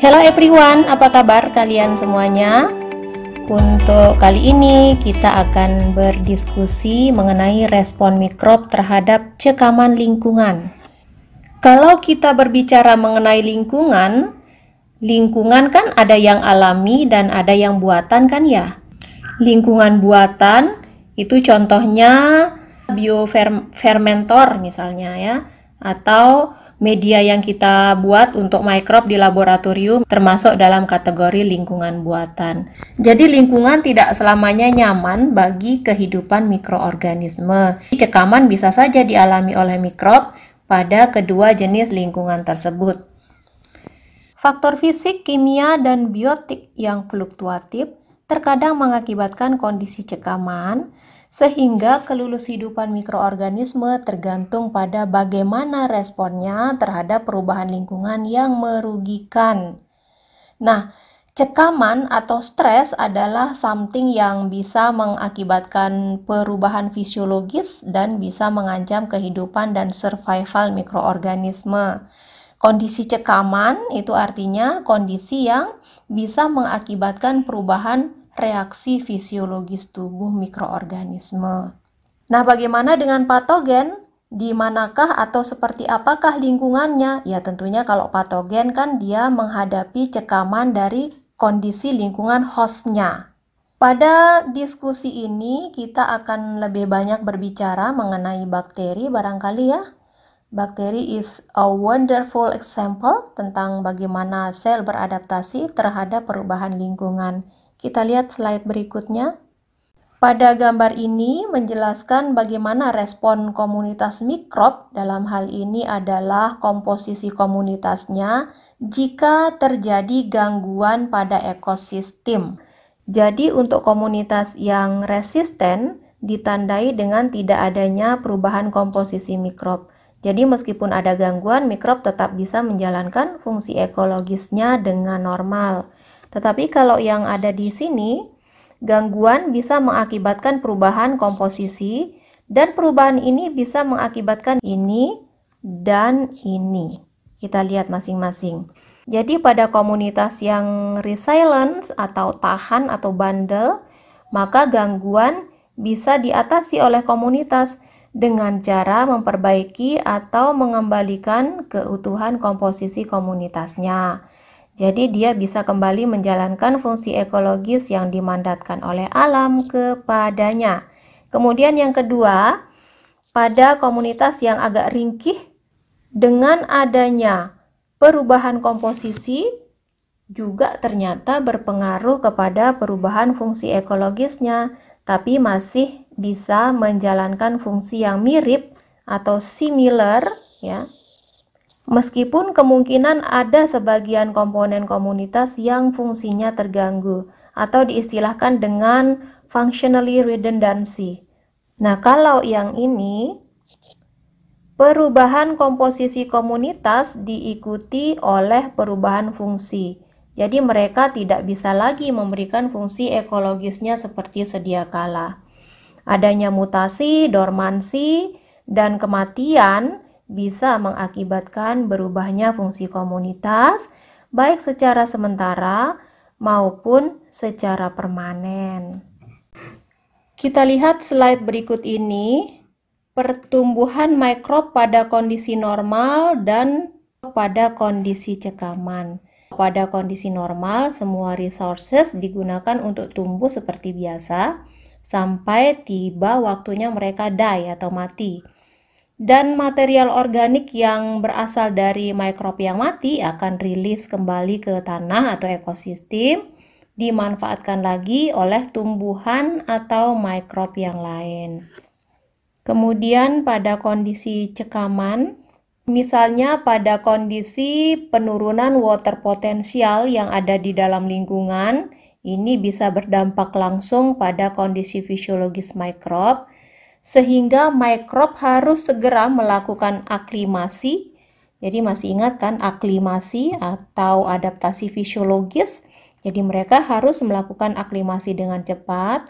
Hello everyone, apa kabar kalian semuanya? Untuk kali ini kita akan berdiskusi mengenai respon mikrob terhadap cekaman lingkungan. Kalau kita berbicara mengenai lingkungan kan ada yang alami dan ada yang buatan kan ya? Lingkungan buatan itu contohnya biofermentor misalnya ya, atau media yang kita buat untuk mikrob di laboratorium termasuk dalam kategori lingkungan buatan. Jadi lingkungan tidak selamanya nyaman bagi kehidupan mikroorganisme. Cekaman bisa saja dialami oleh mikrob pada kedua jenis lingkungan tersebut. Faktor fisik, kimia, dan biotik yang fluktuatif terkadang mengakibatkan kondisi cekaman, sehingga kelulus hidupan mikroorganisme tergantung pada bagaimana responnya terhadap perubahan lingkungan yang merugikan. Nah, cekaman atau stres adalah something yang bisa mengakibatkan perubahan fisiologis dan bisa mengancam kehidupan dan survival mikroorganisme. Kondisi cekaman itu artinya kondisi yang bisa mengakibatkan perubahan reaksi fisiologis tubuh mikroorganisme. Nah, bagaimana dengan patogen? Di manakah atau seperti apakah lingkungannya? Ya, tentunya kalau patogen kan dia menghadapi cekaman dari kondisi lingkungan hostnya. Pada diskusi ini kita akan lebih banyak berbicara mengenai bakteri barangkali ya. Bakteri is a wonderful example tentang bagaimana sel beradaptasi terhadap perubahan lingkungan. Kita lihat slide berikutnya. Pada gambar ini menjelaskan bagaimana respon komunitas mikrob, dalam hal ini adalah komposisi komunitasnya jika terjadi gangguan pada ekosistem. Jadi untuk komunitas yang resisten ditandai dengan tidak adanya perubahan komposisi mikrob. Jadi meskipun ada gangguan, mikrob tetap bisa menjalankan fungsi ekologisnya dengan normal. Tetapi kalau yang ada di sini, gangguan bisa mengakibatkan perubahan komposisi, dan perubahan ini bisa mengakibatkan ini dan ini. Kita lihat masing-masing. Jadi pada komunitas yang resilient atau tahan atau bandel, maka gangguan bisa diatasi oleh komunitas dengan cara memperbaiki atau mengembalikan keutuhan komposisi komunitasnya. Jadi dia bisa kembali menjalankan fungsi ekologis yang dimandatkan oleh alam kepadanya. Kemudian yang kedua, pada komunitas yang agak ringkih, dengan adanya perubahan komposisi juga ternyata berpengaruh kepada perubahan fungsi ekologisnya, tapi masih bisa menjalankan fungsi yang mirip atau similar ya. Meskipun kemungkinan ada sebagian komponen komunitas yang fungsinya terganggu atau diistilahkan dengan functionally redundancy. Nah, kalau yang ini perubahan komposisi komunitas diikuti oleh perubahan fungsi. Jadi mereka tidak bisa lagi memberikan fungsi ekologisnya seperti sedia kala. Adanya mutasi, dormansi, dan kematian bisa mengakibatkan berubahnya fungsi komunitas, baik secara sementara maupun secara permanen. Kita lihat slide berikut ini, pertumbuhan mikrob pada kondisi normal dan pada kondisi cekaman. Pada kondisi normal, semua resources digunakan untuk tumbuh seperti biasa, sampai tiba waktunya mereka die atau mati. Dan material organik yang berasal dari mikrob yang mati akan rilis kembali ke tanah atau ekosistem, dimanfaatkan lagi oleh tumbuhan atau mikrob yang lain. Kemudian pada kondisi cekaman, misalnya pada kondisi penurunan water potensial yang ada di dalam lingkungan, ini bisa berdampak langsung pada kondisi fisiologis mikrob, sehingga mikrob harus segera melakukan aklimasi. Jadi masih ingat kan aklimasi atau adaptasi fisiologis? Jadi mereka harus melakukan aklimasi dengan cepat,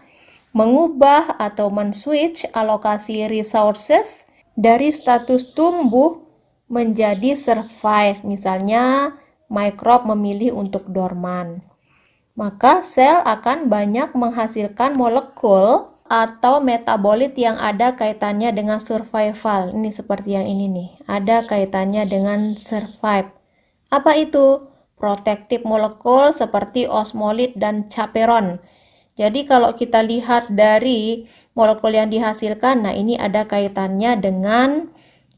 mengubah atau men-switch alokasi resources dari status tumbuh menjadi survive. Misalnya mikrob memilih untuk dorman. Maka sel akan banyak menghasilkan molekul atau metabolit yang ada kaitannya dengan survival. Ini seperti yang ini nih, ada kaitannya dengan survive. Apa itu? Protective molekul seperti osmolit dan chaperone. Jadi kalau kita lihat dari molekul yang dihasilkan, nah ini ada kaitannya dengan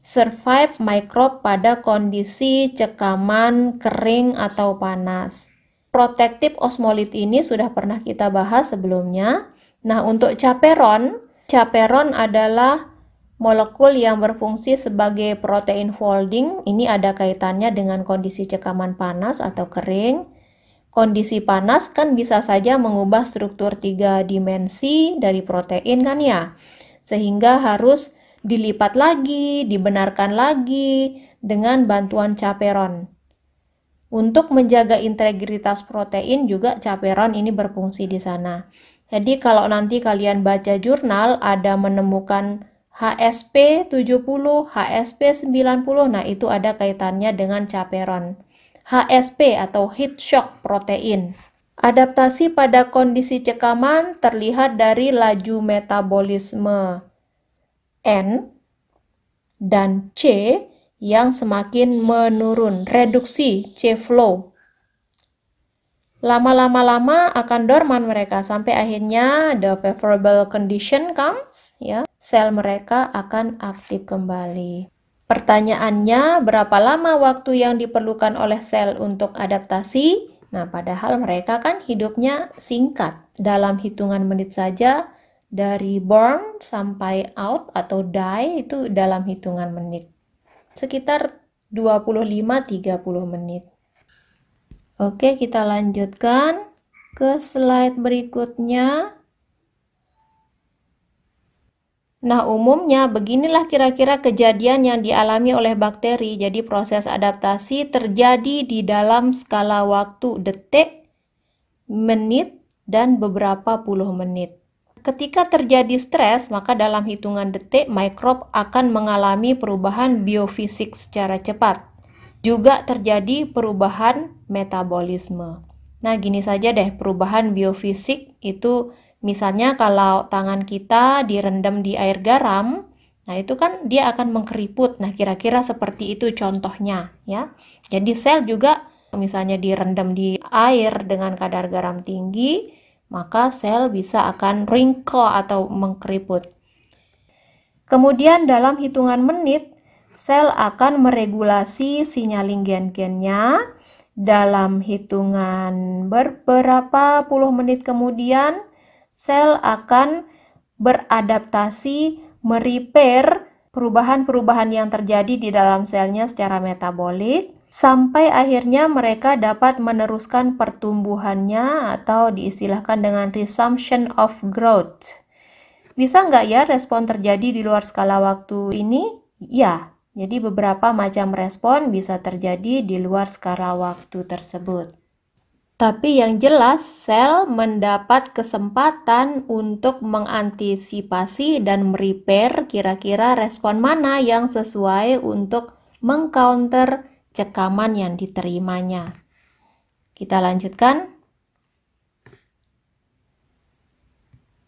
survive mikrob pada kondisi cekaman, kering, atau panas. Protective osmolit ini sudah pernah kita bahas sebelumnya. Nah, untuk chaperone adalah molekul yang berfungsi sebagai protein folding. Ini ada kaitannya dengan kondisi cekaman panas atau kering. Kondisi panas kan bisa saja mengubah struktur 3 dimensi dari protein kan ya. Sehingga harus dilipat lagi, dibenarkan lagi dengan bantuan chaperone. Untuk menjaga integritas protein juga chaperone ini berfungsi di sana. Jadi kalau nanti kalian baca jurnal ada menemukan HSP 70, HSP 90, nah itu ada kaitannya dengan chaperone. HSP atau heat shock protein. Adaptasi pada kondisi cekaman terlihat dari laju metabolisme N dan C yang semakin menurun, reduksi C flow. Lama-lama akan dorman mereka sampai akhirnya the favorable condition comes, ya. Sel mereka akan aktif kembali. Pertanyaannya, berapa lama waktu yang diperlukan oleh sel untuk adaptasi? Nah, padahal mereka kan hidupnya singkat. Dalam hitungan menit saja, dari born sampai out atau die itu dalam hitungan menit. Sekitar 25-30 menit. Oke, kita lanjutkan ke slide berikutnya. Nah, umumnya beginilah kira-kira kejadian yang dialami oleh bakteri. Jadi proses adaptasi terjadi di dalam skala waktu detik, menit, dan beberapa puluh menit. Ketika terjadi stres, maka dalam hitungan detik, mikrob akan mengalami perubahan biofisik secara cepat. Juga terjadi perubahan metabolisme. Nah, gini saja deh, perubahan biofisik itu misalnya kalau tangan kita direndam di air garam, nah itu kan dia akan mengkeriput. Nah, kira-kira seperti itu contohnya ya. Jadi sel juga misalnya direndam di air dengan kadar garam tinggi, maka sel bisa akan wrinkle atau mengkeriput. Kemudian dalam hitungan menit, sel akan meregulasi signaling gen-gennya. Dalam hitungan beberapa puluh menit kemudian, sel akan beradaptasi, merepair perubahan-perubahan yang terjadi di dalam selnya secara metabolik, sampai akhirnya mereka dapat meneruskan pertumbuhannya atau diistilahkan dengan resumption of growth. Bisa nggak ya respon terjadi di luar skala waktu ini? Ya, jadi beberapa macam respon bisa terjadi di luar skala waktu tersebut. Tapi yang jelas, sel mendapat kesempatan untuk mengantisipasi dan merepair kira-kira respon mana yang sesuai untuk mengcounter cekaman yang diterimanya. Kita lanjutkan.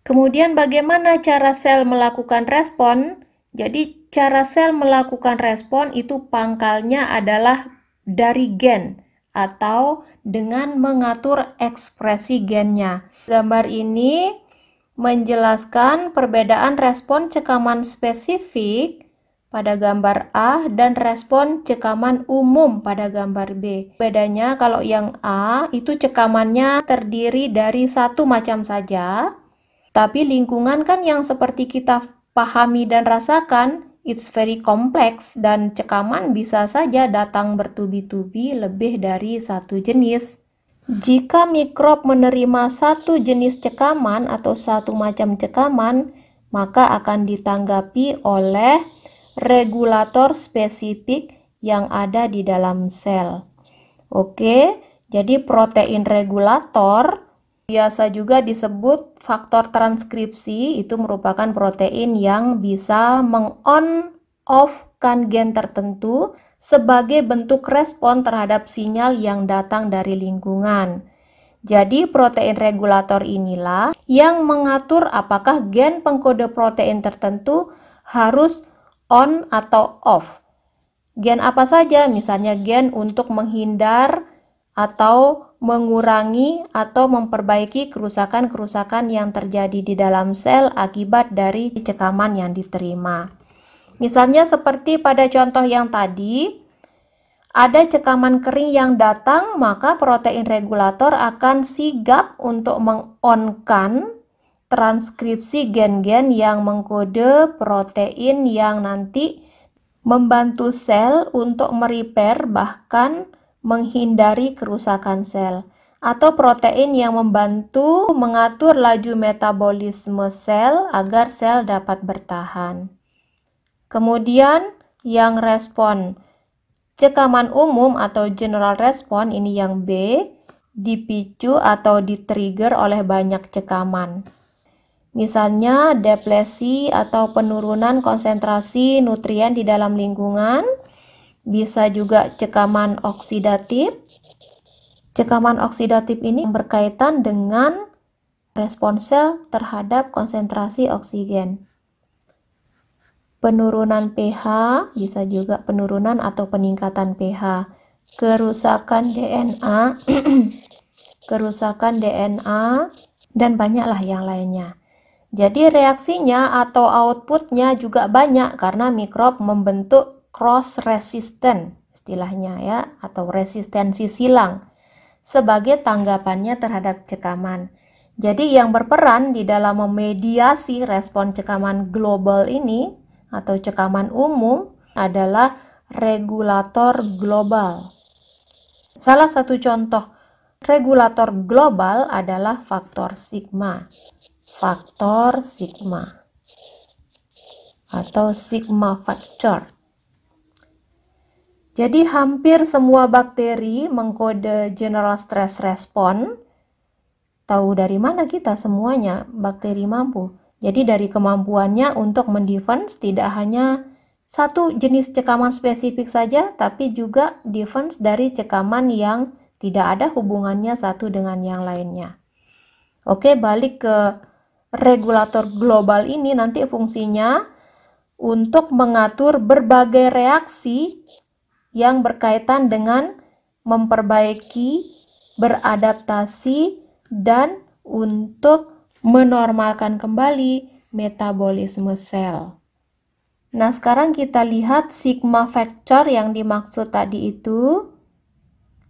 Kemudian bagaimana cara sel melakukan respon? Jadi cara sel melakukan respon itu pangkalnya adalah dari gen atau dengan mengatur ekspresi gennya. Gambar ini menjelaskan perbedaan respon cekaman spesifik pada gambar A dan respon cekaman umum pada gambar B. Bedanya kalau yang A itu cekamannya terdiri dari satu macam saja, tapi lingkungan kan yang seperti kita pahami dan rasakan, it's very complex dan cekaman bisa saja datang bertubi-tubi lebih dari satu jenis. Jika mikrob menerima satu jenis cekaman atau satu macam cekaman, maka akan ditanggapi oleh regulator spesifik yang ada di dalam sel. Oke, jadi protein regulator biasa juga disebut faktor transkripsi, itu merupakan protein yang bisa meng-on off-kan gen tertentu sebagai bentuk respon terhadap sinyal yang datang dari lingkungan. Jadi protein regulator inilah yang mengatur apakah gen pengkode protein tertentu harus on atau off. Gen apa saja? Misalnya gen untuk menghindar atau mengurangi atau memperbaiki kerusakan-kerusakan yang terjadi di dalam sel akibat dari cekaman yang diterima. Misalnya seperti pada contoh yang tadi, ada cekaman kering yang datang, maka protein regulator akan sigap untuk meng-on-kan transkripsi gen-gen yang mengkode protein yang nanti membantu sel untuk merepair bahkan menghindari kerusakan sel, atau protein yang membantu mengatur laju metabolisme sel agar sel dapat bertahan. Kemudian yang respon cekaman umum atau general response, ini yang B, dipicu atau di-trigger oleh banyak cekaman. Misalnya deplesi atau penurunan konsentrasi nutrien di dalam lingkungan, bisa juga cekaman oksidatif. Cekaman oksidatif ini berkaitan dengan respon sel terhadap konsentrasi oksigen. Penurunan pH, bisa juga penurunan atau peningkatan pH. Kerusakan DNA, kerusakan DNA, dan banyaklah yang lainnya. Jadi reaksinya atau outputnya juga banyak karena mikrob membentuk cross resistant, istilahnya ya, atau resistensi silang sebagai tanggapannya terhadap cekaman. Jadi yang berperan di dalam memediasi respon cekaman global ini atau cekaman umum adalah regulator global. Salah satu contoh regulator global adalah faktor sigma. Faktor sigma atau sigma factor. Jadi hampir semua bakteri mengkode general stress response. Tahu dari mana kita semuanya bakteri mampu? Jadi dari kemampuannya untuk mendefense tidak hanya satu jenis cekaman spesifik saja, tapi juga defense dari cekaman yang tidak ada hubungannya satu dengan yang lainnya. Oke, balik ke regulator global ini, nanti fungsinya untuk mengatur berbagai reaksi yang berkaitan dengan memperbaiki, beradaptasi, dan untuk menormalkan kembali metabolisme sel. Nah, sekarang kita lihat sigma factor yang dimaksud tadi itu.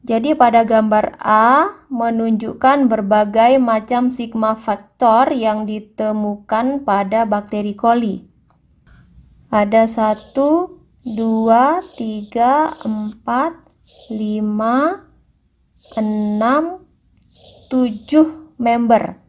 Jadi pada gambar A menunjukkan berbagai macam sigma factor yang ditemukan pada bakteri coli. Ada 1, 2, 3, 4, 5, 6, 7 member.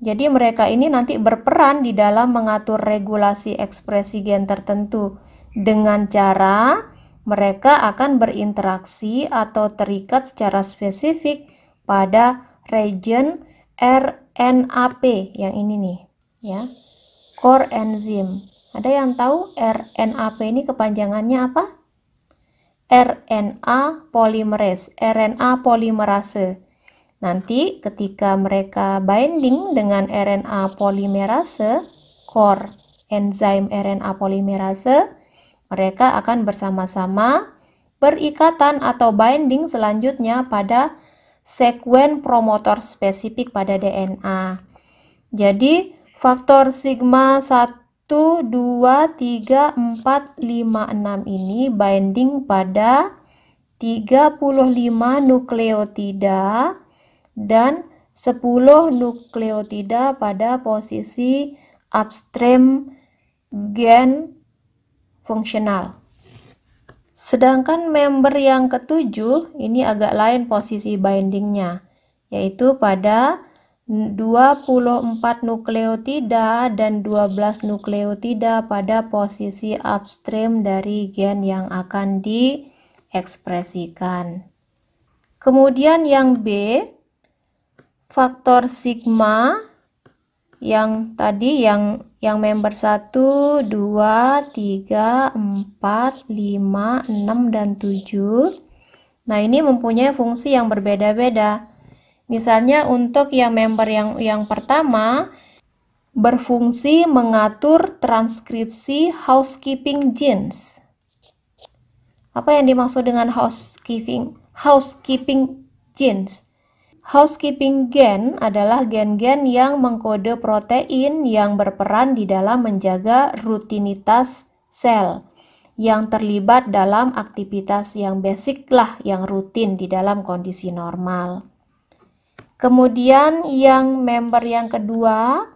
Jadi mereka ini nanti berperan di dalam mengatur regulasi ekspresi gen tertentu dengan cara mereka akan berinteraksi atau terikat secara spesifik pada region RNAP yang ini nih, ya. Core enzyme. Ada yang tahu RNAP ini kepanjangannya apa? RNA polymerase, RNA polimerase. Nanti ketika mereka binding dengan RNA polimerase, core enzim RNA polimerase, mereka akan bersama-sama berikatan atau binding selanjutnya pada sekuen promotor spesifik pada DNA. Jadi faktor sigma 1, 2, 3, 4, 5, 6 ini binding pada 35 nukleotida dan 10 nukleotida pada posisi upstream gen fungsional. Sedangkan member yang ketujuh ini agak lain posisi bindingnya, yaitu pada 24 nukleotida dan 12 nukleotida pada posisi upstream dari gen yang akan diekspresikan. Kemudian yang B, faktor sigma yang tadi yang yang member 1, 2, 3, 4, 5, 6, dan 7. Nah, ini mempunyai fungsi yang berbeda-beda. Misalnya untuk yang member yang pertama, berfungsi mengatur transkripsi housekeeping genes. Apa yang dimaksud dengan housekeeping genes? Housekeeping gen adalah gen-gen yang mengkode protein yang berperan di dalam menjaga rutinitas sel yang terlibat dalam aktivitas yang basic lah, yang rutin di dalam kondisi normal. Kemudian yang member yang kedua,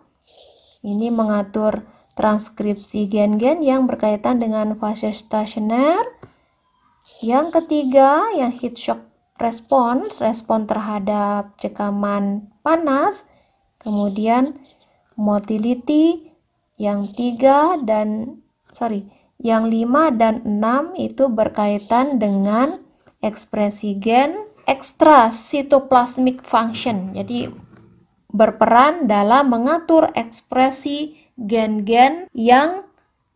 ini mengatur transkripsi gen-gen yang berkaitan dengan fase stasioner. Yang ketiga, yang heat shock response, respon terhadap cekaman panas. Kemudian motility yang 5 dan 6 itu berkaitan dengan ekspresi gen extracytoplasmic function. Jadi berperan dalam mengatur ekspresi gen-gen yang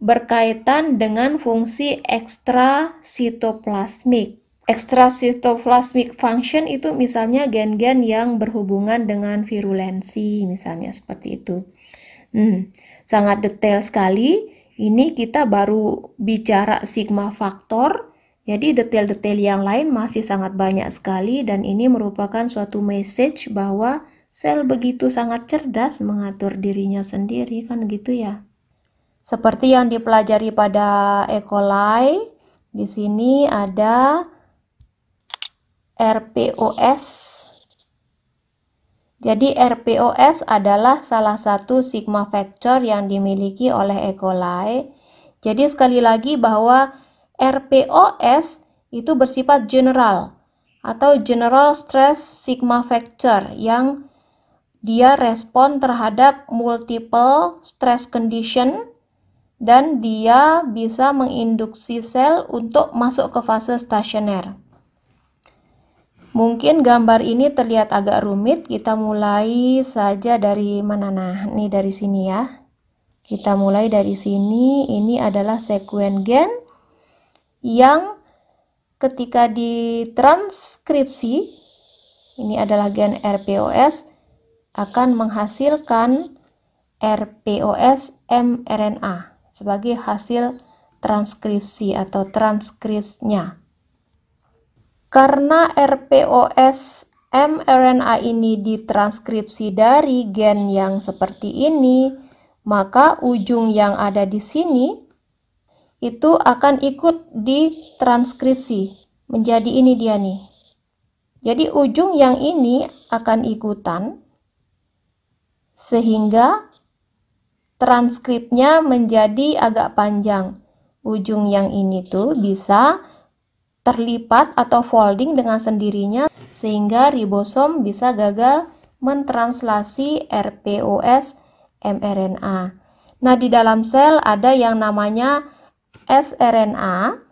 berkaitan dengan fungsi ekstrasitoplasmik. Ekstrasitoplasmic function itu misalnya gen-gen yang berhubungan dengan virulensi, misalnya seperti itu. Sangat detail sekali. Ini kita baru bicara sigma faktor, jadi detail-detail yang lain masih sangat banyak sekali, dan ini merupakan suatu message bahwa sel begitu sangat cerdas mengatur dirinya sendiri, kan gitu ya. Seperti yang dipelajari pada E. coli, di sini ada RPOS. Jadi RPOS adalah salah satu sigma factor yang dimiliki oleh E. coli. Jadi sekali lagi bahwa RPOS itu bersifat general atau general stress sigma factor yang dia respon terhadap multiple stress condition dan dia bisa menginduksi sel untuk masuk ke fase stasioner. Mungkin gambar ini terlihat agak rumit, kita mulai saja dari mana? Nah, ini dari sini ya. Kita mulai dari sini, ini adalah sekuen gen yang ketika ditranskripsi, ini adalah gen RPOS, akan menghasilkan RPOS mRNA sebagai hasil transkripsi atau transkripsnya. Karena RPOS mRNA ini ditranskripsi dari gen yang seperti ini, maka ujung yang ada di sini itu akan ikut ditranskripsi menjadi ini dia nih. Jadi ujung yang ini akan ikutan sehingga transkripnya menjadi agak panjang. Ujung yang ini tuh bisa terlipat atau folding dengan sendirinya sehingga ribosom bisa gagal mentranslasi RPOS mRNA. Nah, di dalam sel ada yang namanya sRNA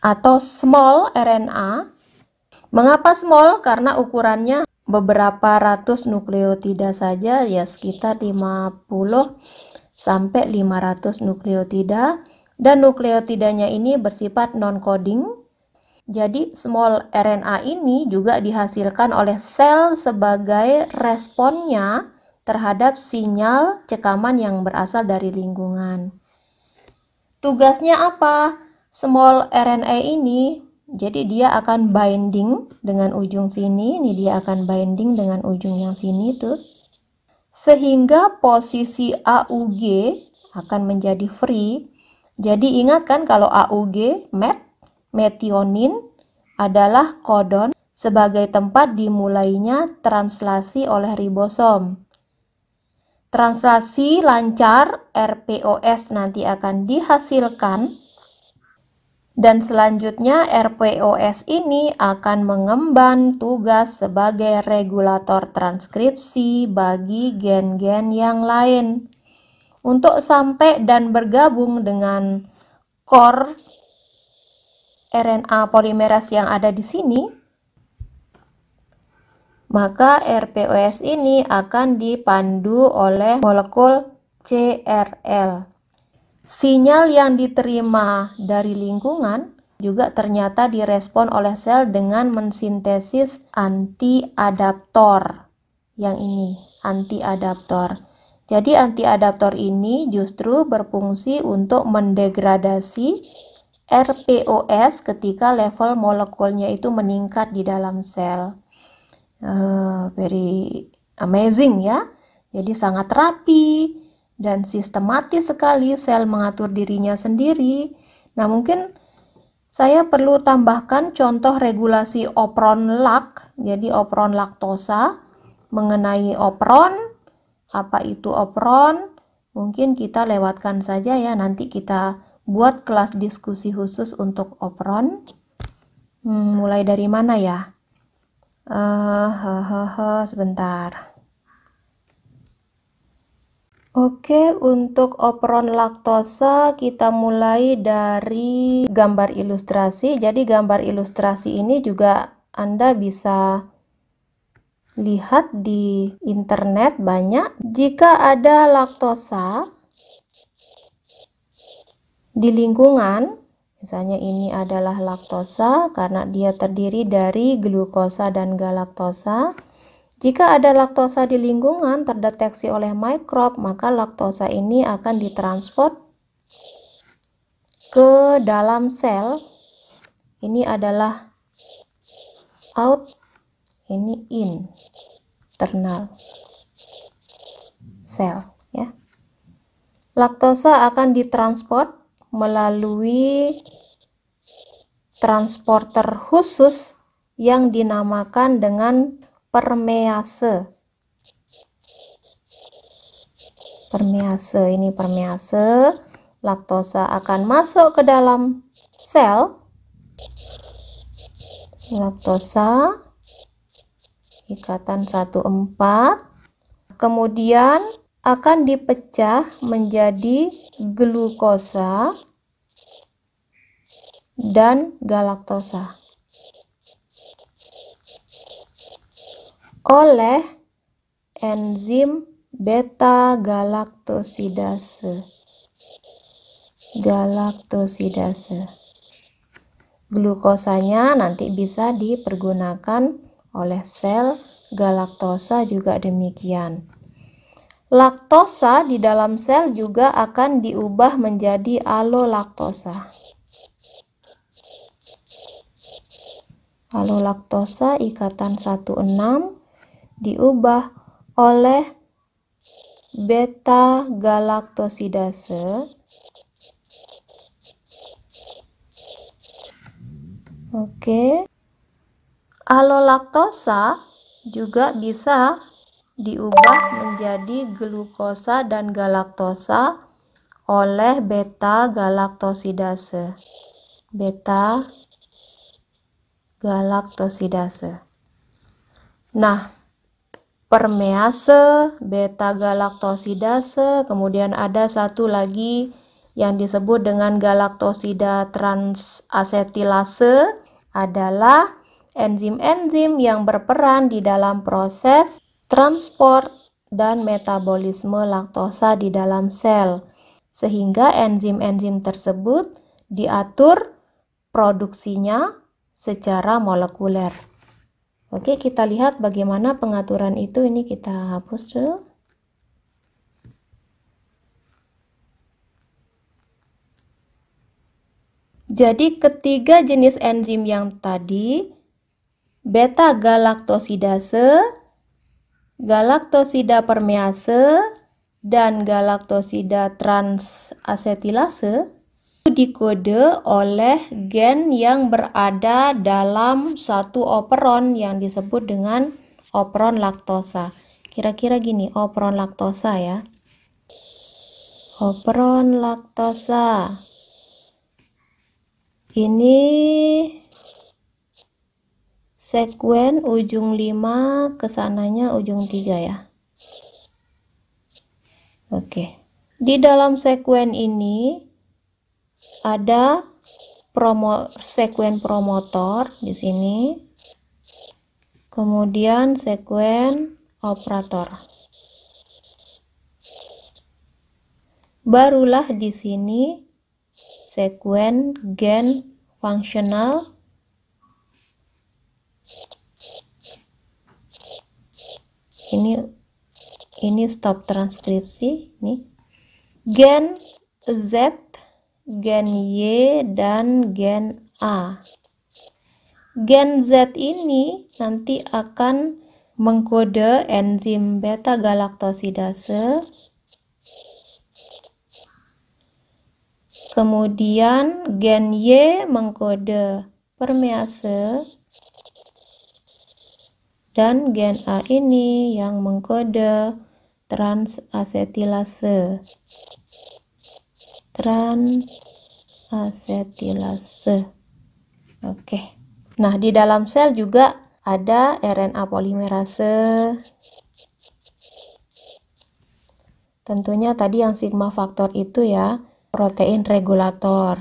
atau small RNA. Mengapa small? Karena ukurannya beberapa ratus nukleotida saja, ya sekitar 50 sampai 500 nukleotida. Dan nukleotidanya ini bersifat non-coding. Jadi small RNA ini juga dihasilkan oleh sel sebagai responnya terhadap sinyal cekaman yang berasal dari lingkungan. Tugasnya apa? Small RNA ini, jadi dia akan binding dengan ujung sini. Ini dia akan binding dengan ujung yang sini tuh. Sehingga posisi AUG akan menjadi free. Jadi ingat kan kalau AUG, metionin adalah kodon sebagai tempat dimulainya translasi oleh ribosom. Translasi lancar, RPOS nanti akan dihasilkan dan selanjutnya RPOS ini akan mengemban tugas sebagai regulator transkripsi bagi gen-gen yang lain. Untuk sampai dan bergabung dengan core RNA polimerase yang ada di sini, maka RPOS ini akan dipandu oleh molekul CRL. Sinyal yang diterima dari lingkungan juga ternyata direspon oleh sel dengan mensintesis antiadaptor. Yang ini, antiadaptor. Jadi antiadaptor ini justru berfungsi untuk mendegradasi RPOS ketika level molekulnya itu meningkat di dalam sel. Very amazing ya. Jadi sangat rapi dan sistematis sekali sel mengatur dirinya sendiri. Nah, mungkin saya perlu tambahkan contoh regulasi opron lak. Jadi opron laktosa. Mengenai opron, apa itu opron? Mungkin kita lewatkan saja ya, nanti kita buat kelas diskusi khusus untuk opron. Mulai dari mana ya? Sebentar. Oke, untuk opron laktosa kita mulai dari gambar ilustrasi. Jadi gambar ilustrasi ini juga Anda bisa lihat di internet banyak. Jika ada laktosa di lingkungan, misalnya ini adalah laktosa karena dia terdiri dari glukosa dan galaktosa. Jika ada laktosa di lingkungan terdeteksi oleh mikrob, maka laktosa ini akan ditransport ke dalam sel. Ini adalah out, ini in, internal sel ya. Laktosa akan ditransport melalui transporter khusus yang dinamakan dengan permease. Ini permease. Laktosa akan masuk ke dalam sel. Laktosa ikatan 1,4, kemudian akan dipecah menjadi glukosa dan galaktosa oleh enzim beta galaktosidase. Glukosanya nanti bisa dipergunakan oleh sel, galaktosa juga demikian. Laktosa di dalam sel juga akan diubah menjadi alolaktosa. Alolaktosa ikatan 1,6 diubah oleh beta galaktosidase. Oke. Alolaktosa juga bisa diubah menjadi glukosa dan galaktosa oleh beta galaktosidase. Nah, permease, beta galaktosidase, kemudian ada satu lagi yang disebut dengan galaktosida transasetilase adalah enzim-enzim yang berperan di dalam proses transport dan metabolisme laktosa di dalam sel, sehingga enzim-enzim tersebut diatur produksinya secara molekuler. Oke, kita lihat bagaimana pengaturan itu. Ini kita hapus dulu. Jadi ketiga jenis enzim yang tadi, beta galaktosidase, galaktosida permease, dan galaktosida transasetilase dikode oleh gen yang berada dalam satu operon yang disebut dengan operon laktosa. Kira-kira gini, operon laktosa ya. Operon laktosa. Ini sekuen ujung 5 kesananya ujung 3 ya. Oke. Di dalam sekuen ini ada sekuen promotor di sini. kemudian sekuen operator. Barulah di sini sekuen gen fungsional. Ini stop transkripsi nih. Gen Z, gen Y, dan gen A. Gen Z ini nanti akan mengkode enzim beta galaktosidase. Kemudian gen Y mengkode permease. Dan gen A ini yang mengkode transasetilase. Oke. Nah, di dalam sel juga ada RNA polimerase. Tentunya tadi yang sigma faktor itu ya, protein regulator.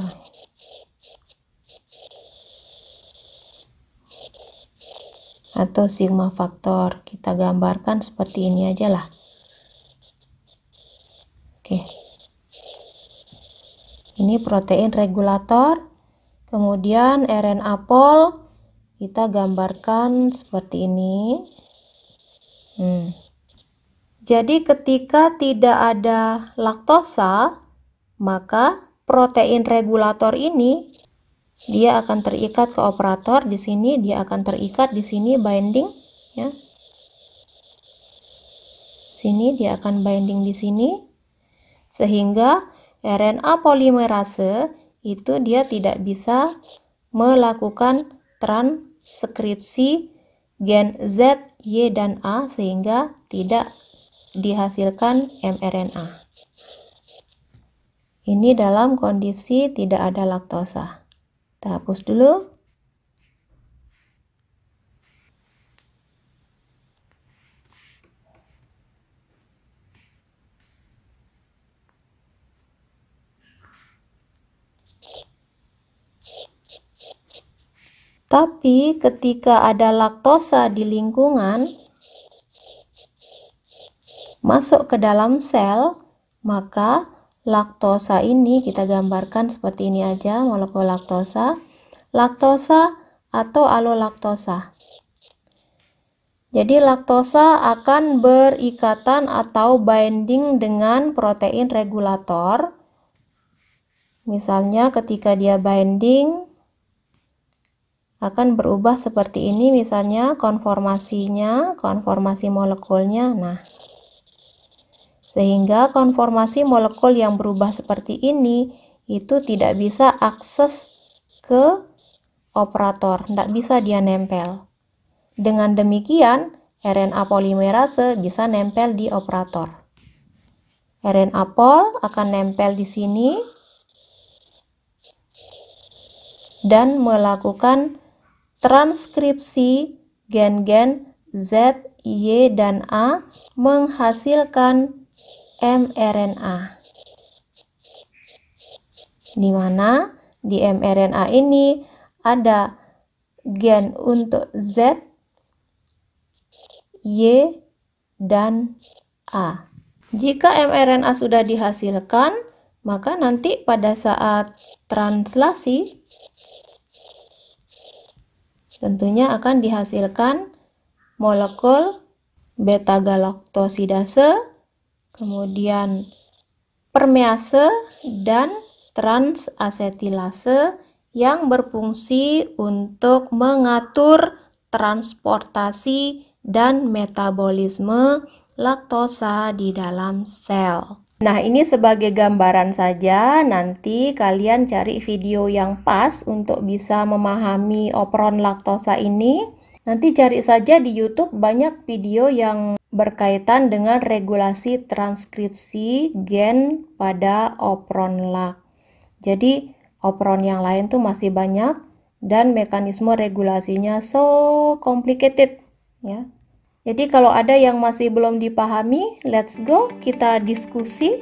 Atau sigma faktor, kita gambarkan seperti ini aja lah. Oke. Ini protein regulator, kemudian RNA pol kita gambarkan seperti ini. Jadi ketika tidak ada laktosa, maka protein regulator ini dia akan terikat ke operator. Di sini dia akan terikat, di sini binding ya. Sini dia akan binding di sini, sehingga RNA polimerase itu dia tidak bisa melakukan transkripsi gen Z, Y, dan A, sehingga tidak dihasilkan mRNA. Ini dalam kondisi tidak ada laktosa. Kita hapus dulu. Tapi ketika ada laktosa di lingkungan masuk ke dalam sel, maka laktosa ini kita gambarkan seperti ini aja, molekul laktosa, laktosa atau alolaktosa. Jadi laktosa akan berikatan atau binding dengan protein regulator. Misalnya ketika dia binding akan berubah seperti ini, misalnya konformasinya, konformasi molekulnya. Nah, sehingga konformasi molekul yang berubah seperti ini itu tidak bisa akses ke operator, tidak bisa dia nempel. Dengan demikian RNA polimerase bisa nempel di operator. RNA pol akan nempel di sini dan melakukan transkripsi gen-gen Z, Y, dan A menghasilkan mRNA. Di mana di mRNA ini ada gen untuk Z, Y, dan A. Jika mRNA sudah dihasilkan, maka nanti pada saat translasi tentunya akan dihasilkan molekul beta galaktosidase, kemudian permease dan transasetilase yang berfungsi untuk mengatur transportasi dan metabolisme laktosa di dalam sel. Nah, ini sebagai gambaran saja, nanti kalian cari video yang pas untuk bisa memahami operon laktosa ini. Nanti cari saja di YouTube, banyak video yang berkaitan dengan regulasi transkripsi gen pada operon lak. Jadi, operon yang lain tuh masih banyak dan mekanisme regulasinya so complicated ya. Jadi kalau ada yang masih belum dipahami, let's go kita diskusi.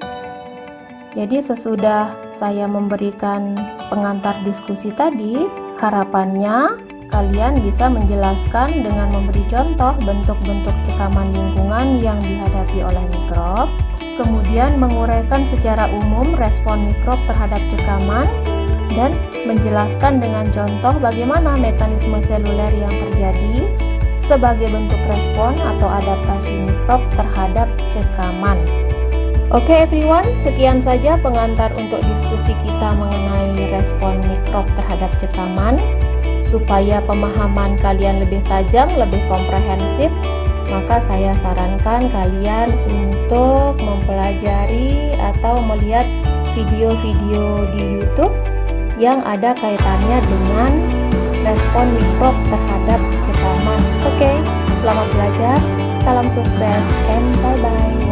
Jadi sesudah saya memberikan pengantar diskusi tadi, harapannya kalian bisa menjelaskan dengan memberi contoh bentuk-bentuk cekaman lingkungan yang dihadapi oleh mikrob, kemudian menguraikan secara umum respon mikrob terhadap cekaman, dan menjelaskan dengan contoh bagaimana mekanisme seluler yang terjadi sebagai bentuk respon atau adaptasi mikrob terhadap cekaman. Oke everyone, sekian saja pengantar untuk diskusi kita mengenai respon mikrob terhadap cekaman. Supaya pemahaman kalian lebih tajam, lebih komprehensif, maka saya sarankan kalian untuk mempelajari atau melihat video-video di YouTube yang ada kaitannya dengan respon mikrob terhadap cekaman. Oke, selamat belajar, salam sukses, and bye-bye.